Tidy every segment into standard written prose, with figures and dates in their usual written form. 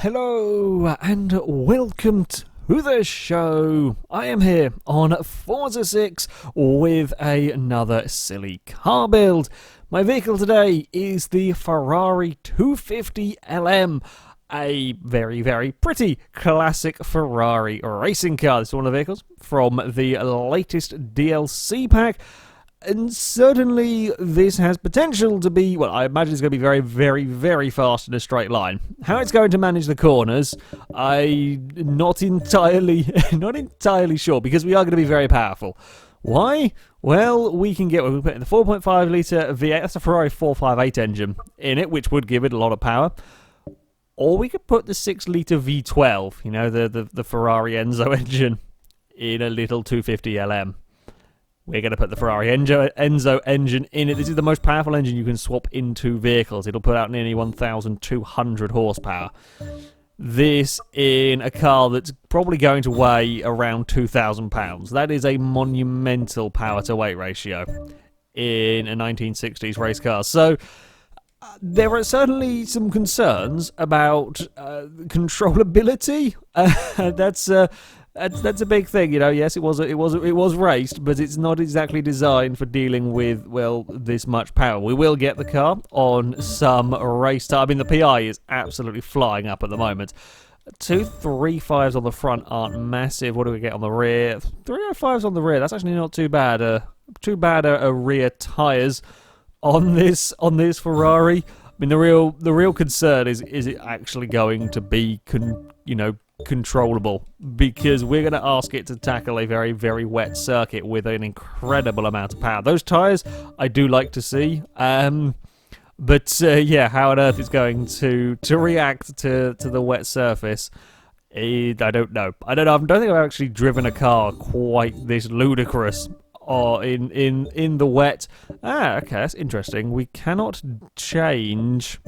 Hello and welcome to the show. I am here on Forza 6 with another silly car build. My vehicle today is the Ferrari 250 LM, a very, very pretty classic Ferrari racing car. This is one of the vehicles from the latest DLC pack. And certainly this has potential to be, well, I imagine it's going to be very, very, very fast in a straight line. How it's going to manage the corners, I'm not entirely sure, because we are going to be very powerful. Why? Well, we put in the 4.5 litre V8, that's a Ferrari 458 engine in it, which would give it a lot of power. Or we could put the 6 litre V12, you know, the Ferrari Enzo engine, in a little 250 LM. We're going to put the Ferrari Enzo engine in it. This is the most powerful engine you can swap into vehicles. It'll put out nearly 1,200 horsepower. This in a car that's probably going to weigh around 2,000 pounds. That is a monumental power-to-weight ratio in a 1960s race car. So there are certainly some concerns about controllability. That's a big thing, you know. Yes, it was raced, but it's not exactly designed for dealing with, well, this much power. We will get the car on some race time. I mean, the PI is absolutely flying up at the moment. 235s on the front aren't massive. What do we get on the rear? 305s on the rear. That's actually not too bad. Rear tyres on this Ferrari. I mean, the real concern is it actually going to be controllable, because we're going to ask it to tackle a very, very wet circuit with an incredible amount of power. Those tyres I do like to see, but yeah, how on earth it's going to react to the wet surface, I don't know. I don't think I've actually driven a car quite this ludicrous or in the wet. Okay, that's interesting. We cannot change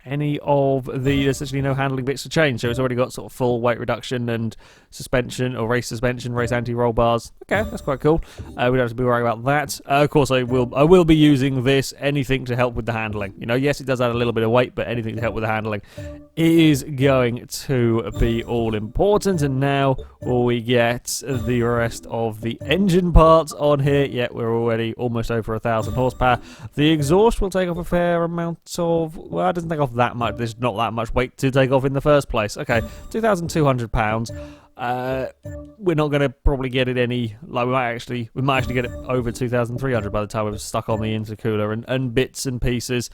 any of the, there's actually no handling bits to change, so it's already got sort of full weight reduction and suspension, or race suspension, race anti-roll bars. Okay, that's quite cool. We don't have to be worried about that. Of course, I will be using this, anything to help with the handling. You know, yes, it does add a little bit of weight, but anything to help with the handling is going to be all important. And now we get the rest of the engine parts on here. Yeah, we're already almost over 1,000 horsepower. The exhaust will take off a fair amount of, well, it doesn't take off that much. There's not that much weight to take off in the first place. Okay, 2,200 pounds. We're not going to probably get it any, like we might actually get it over 2,300 by the time we're stuck on the intercooler and bits and pieces.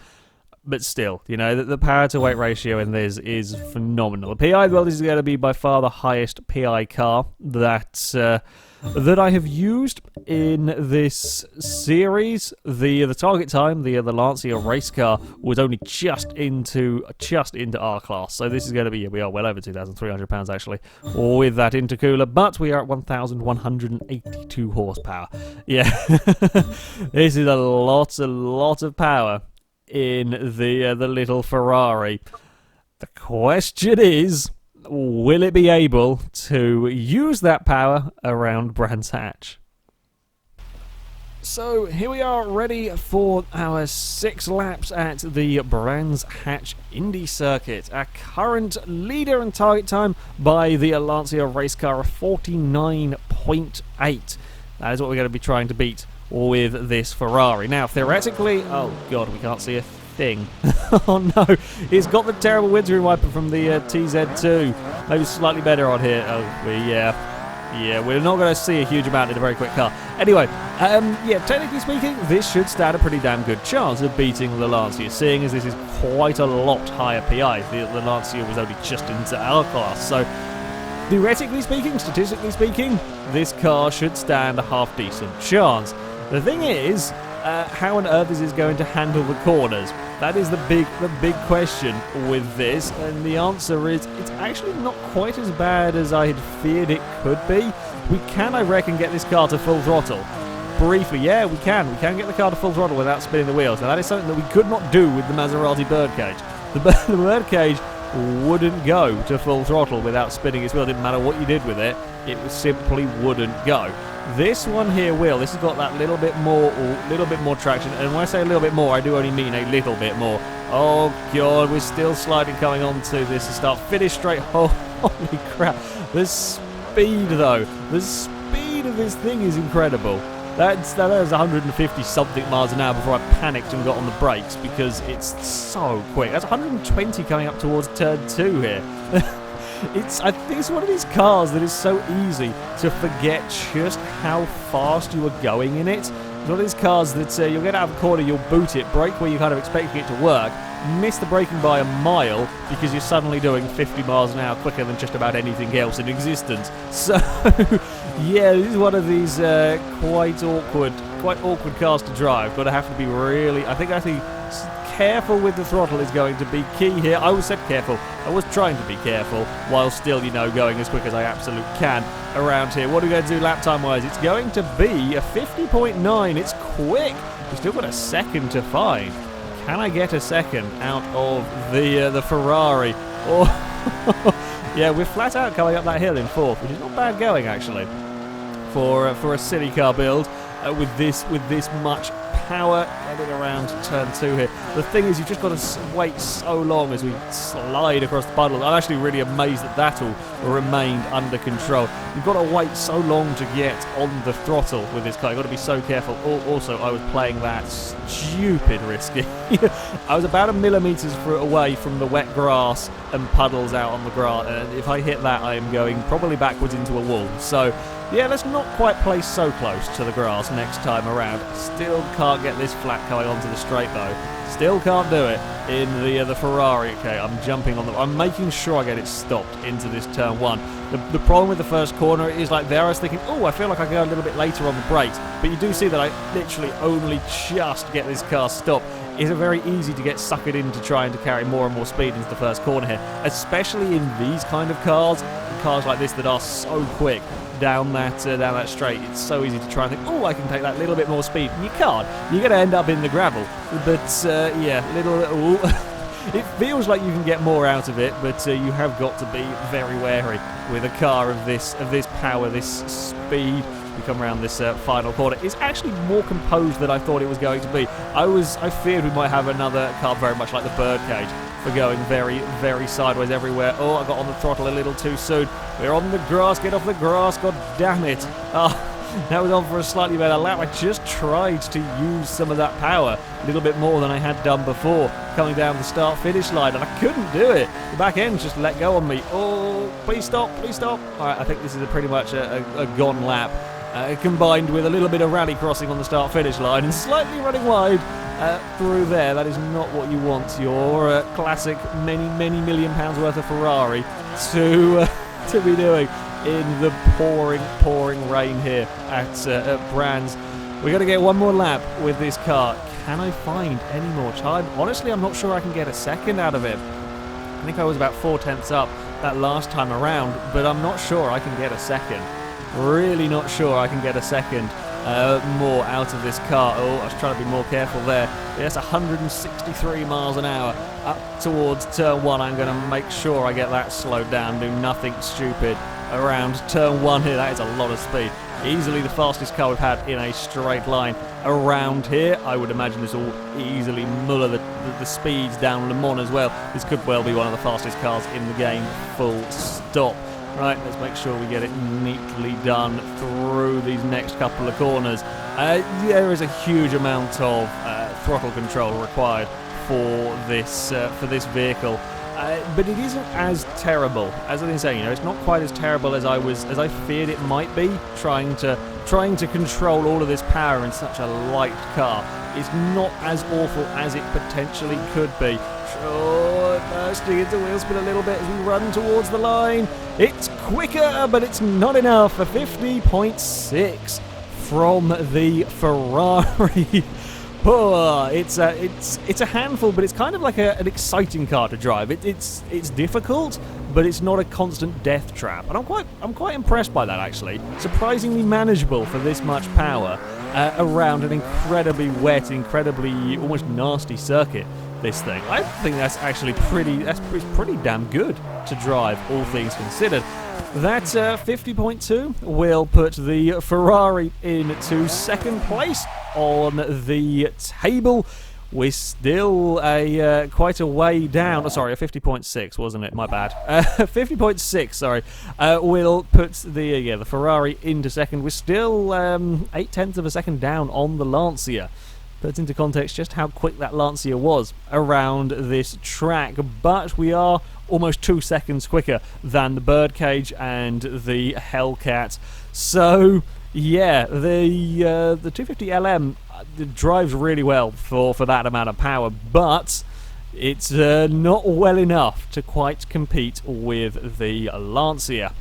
But still, you know, the power to weight ratio in this is phenomenal. The PI, well, this is going to be by far the highest PI car that I have used in this series. The target time, the Lancia race car, was only just into R class. So this is going to be, we are well over 2,300 pounds actually with that intercooler, but we are at 1,182 horsepower. Yeah, this is a lot of power in the little Ferrari. The question is, will it be able to use that power around Brands Hatch? So here we are, ready for our 6 laps at the Brands Hatch Indy circuit. Our current leader and target time by the Lancia race car of 49.8. That is what we're going to be trying to beat with this Ferrari. Now, theoretically, oh god, we can't see a thing. Oh no, it's got the terrible windscreen wiper from the TZ2. Maybe slightly better on here. Oh, yeah, we're not going to see a huge amount in a very quick car. Anyway, yeah, technically speaking, this should stand a pretty damn good chance of beating the Lancia, seeing as this is quite a lot higher PI. The Lancia was only just into our class, so theoretically speaking, statistically speaking, this car should stand a half-decent chance. The thing is, how on earth is this going to handle the corners? That is the big question with this, and the answer is it's actually not quite as bad as I had feared it could be. We can, I reckon, get this car to full throttle. Briefly, yeah, we can. We can get the car to full throttle without spinning the wheels. Now, that is something that we could not do with the Maserati birdcage. The birdcage wouldn't go to full throttle without spinning its wheel. It didn't matter what you did with it, it simply wouldn't go. This one here will. This has got that little bit more traction, and when I say a little bit more, I do only mean a little bit more. Oh god, we're still sliding coming onto this start finish straight. Oh, holy crap. The speed though, the speed of this thing is incredible. That was 150 something miles an hour before I panicked and got on the brakes because it's so quick. That's 120 coming up towards turn 2 here. I think it's one of these cars that is so easy to forget just how fast you are going in it. It's one of these cars that you'll get out of a corner, you'll boot it, brake where you're kind of expecting it to work, miss the braking by a mile because you're suddenly doing 50 miles an hour quicker than just about anything else in existence. So, yeah, this is one of these quite awkward cars to drive. Got to have to be really, I think careful with the throttle is going to be key here. I was careful. I was trying to be careful while still, going as quick as I absolutely can around here. What are we going to do lap time wise? It's going to be a 50.9. It's quick. We've still got a second to find. Can I get a second out of the Ferrari? Oh, yeah, we're flat out coming up that hill in fourth, which is not bad going actually for a city car build with this much power heading around turn 2 here. The thing is, you've just got to wait so long as we slide across the puddle. I'm actually really amazed that all remained under control. You've got to wait so long to get on the throttle with this car. You've got to be so careful. Also, I was playing that stupid risky. I was about 1 millimetre away from the wet grass and puddles out on the grass, and if I hit that, I am going probably backwards into a wall. So, yeah, let's not quite play so close to the grass next time around. Still can't get this flat coming onto the straight though. Still can't do it in the Ferrari. Okay, I'm jumping on I'm making sure I get it stopped into this turn 1. The problem with the first corner is like there I was thinking, oh, I feel like I go a little bit later on the brakes. But you do see that I literally only just get this car stopped. It's very easy to get suckered into trying to carry more and more speed into the first corner here, especially in these kind of cars like this that are so quick down that straight. It's so easy to try and think, oh, I can take that little bit more speed. You can't. You're going to end up in the gravel. But yeah, little. It feels like you can get more out of it, but you have got to be very wary with a car of this power, this speed. We come around this final corner. It's actually more composed than I thought it was going to be. I feared we might have another car very much like the Birdcage for going very, very sideways everywhere. Oh, I got on the throttle a little too soon. We're on the grass. Get off the grass. God damn it. That was on for a slightly better lap. I just tried to use some of that power a little bit more than I had done before coming down the start-finish line, and I couldn't do it. The back end just let go on me. Oh, please stop, please stop. All right, I think this is pretty much a gone lap. Combined with a little bit of rally crossing on the start-finish line and slightly running wide through there. That is not what you want your classic many million pounds worth of Ferrari to be doing in the pouring rain here at Brands. We're going to get one more lap with this car. Can I find any more time? Honestly, I'm not sure I can get a second out of it. I think I was about 4/10 up that last time around, but I'm not sure I can get a second. Really not sure I can get a second more out of this car. Oh, I was trying to be more careful there. Yes, 163 miles an hour up towards turn 1. I'm going to make sure I get that slowed down, do nothing stupid around turn 1 here. That is a lot of speed. Easily the fastest car we've had in a straight line around here. I would imagine this will easily muller the speeds down Le Mans as well. This could well be one of the fastest cars in the game, full stop. Right, let's make sure we get it neatly done through these next couple of corners. There is a huge amount of throttle control required for this vehicle, but it isn't as terrible as I've been saying. It's not quite as terrible as I feared it might be. Trying to control all of this power in such a light car. It's not as awful as it potentially could be. Bursting into wheel spin a little bit as we run towards the line. It's quicker, but it's not enough. A 50.6 from the Ferrari. Oh, it's a handful, but it's kind of like an exciting car to drive. It's difficult, but it's not a constant death trap, and I'm quite impressed by that actually. Surprisingly manageable for this much power around an incredibly wet, incredibly almost nasty circuit. This thing, I think that's actually pretty damn good to drive, all things considered. That 50.2 will put the Ferrari into second place on the table. we're still quite a way down. Oh, sorry, a 50.6, wasn't it? My bad. 50.6, sorry. Will put the Ferrari into second. We're still 0.8 of a second down on the Lancia. Puts into context just how quick that Lancia was around this track, but we are almost 2 seconds quicker than the Birdcage and the Hellcat. So yeah, the 250 LM drives really well for that amount of power, but it's not well enough to quite compete with the Lancia.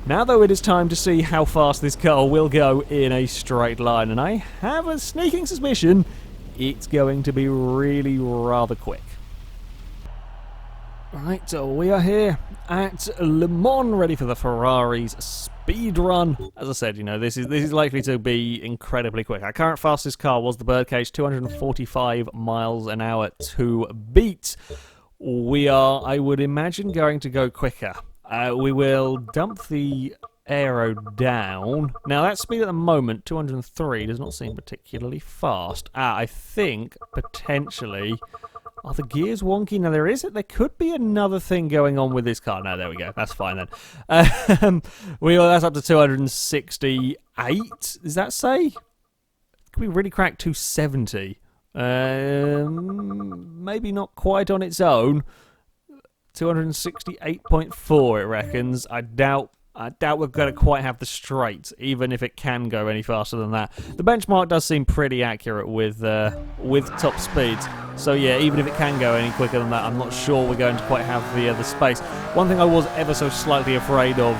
Now, though, it is time to see how fast this car will go in a straight line, and I have a sneaking suspicion it's going to be really rather quick. Right, so we are here at Le Mans, ready for the Ferrari's Speedrun. As I said, you know, this is likely to be incredibly quick. Our current fastest car was the Birdcage, 245 miles an hour to beat. We are, I would imagine, going to go quicker. We will dump the aero down. Now, that speed at the moment, 203, does not seem particularly fast. I think, potentially... Are the gears wonky? Now, there could be another thing going on with this car. No, there we go. That's fine, then. That's up to 268. Does that say? Can we really crack 270? Maybe not quite on its own. 268.4, it reckons. I doubt we're going to quite have the straight, even if it can go any faster than that. The benchmark does seem pretty accurate with top speeds. So yeah, even if it can go any quicker than that, I'm not sure we're going to quite have the space. One thing I was ever so slightly afraid of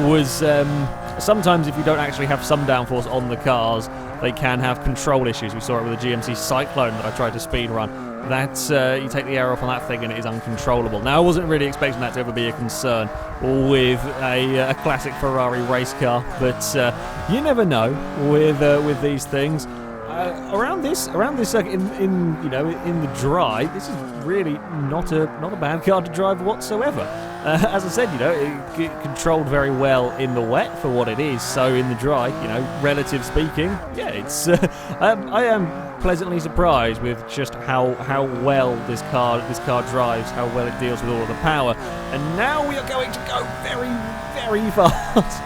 was sometimes if you don't actually have some downforce on the cars, they can have control issues. We saw it with the GMC Cyclone that I tried to speedrun. You take the air off on that thing and it is uncontrollable. Now, I wasn't really expecting that to ever be a concern with a classic Ferrari race car, but you never know with these things. Around this circuit, in the dry, this is really not a bad car to drive whatsoever. As I said, it controlled very well in the wet for what it is. So in the dry, relative speaking, yeah, it's. I am pleasantly surprised with just how well this car drives, how well it deals with all of the power. And now we are going to go very, very fast.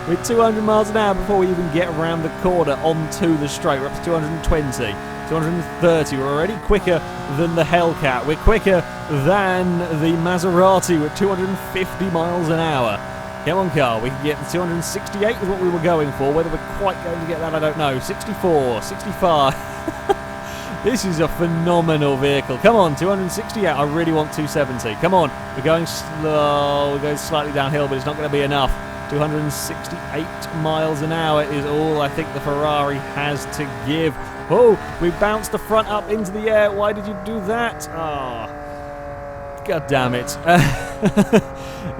With 200 miles an hour before we even get around the corner onto the straight. We're up to 220, 230. We're already quicker than the Hellcat. We're quicker than the Maserati. We're 250 miles an hour. Come on, car. We can get the 268 is what we were going for. Whether we're quite going to get that, I don't know. 64, 65. This is a phenomenal vehicle. Come on, 268. I really want 270. Come on. We're going slow. We're going slightly downhill, but it's not going to be enough. 268 miles an hour is all I think the Ferrari has to give. Oh, we bounced the front up into the air. Why did you do that? Oh, God damn it.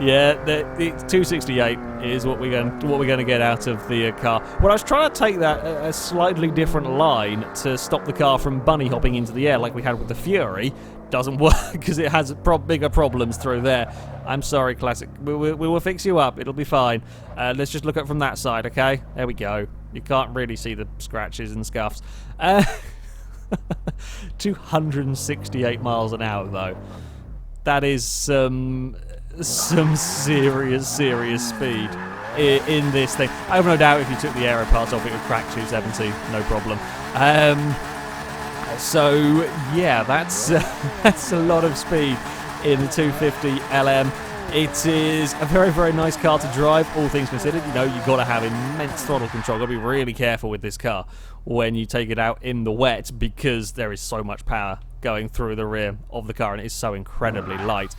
Yeah, the 268 is what we're going to get out of the car. Well, I was trying to take that a slightly different line to stop the car from bunny hopping into the air like we had with the Fury. Doesn't work because it has bigger problems through there. I'm sorry, Classic. We will fix you up. It'll be fine. Let's just look at it from that side, okay? There we go. You can't really see the scratches and scuffs. 268 miles an hour, though. That is some serious speed in this thing. I have no doubt if you took the aero parts off, it would crack 270, no problem. So yeah, that's a lot of speed in the 250 LM. It is a very, very nice car to drive, all things considered. You've got to have immense throttle control. Got to be really careful with this car when you take it out in the wet because there is so much power going through the rear of the car and it is so incredibly light.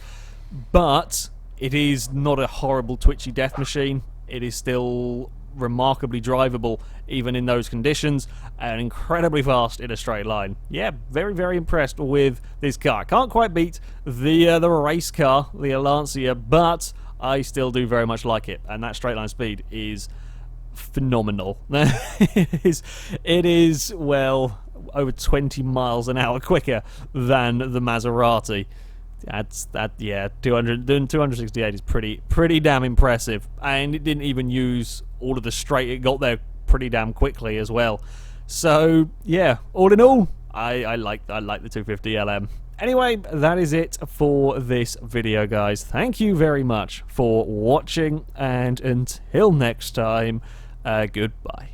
But it is not a horrible twitchy death machine. It is still remarkably drivable even in those conditions and incredibly fast in a straight line. Yeah, very, very impressed with this car. Can't quite beat the race car, the Lancia, but I still do very much like it, and that straight line speed is phenomenal. It is well over 20 miles an hour quicker than the Maserati. Yeah, 268 is pretty damn impressive, and it didn't even use all of the straight. It got there pretty damn quickly as well. So yeah, all in all, I like the 250 LM. Anyway, that is it for this video, guys. Thank you very much for watching, and until next time, goodbye.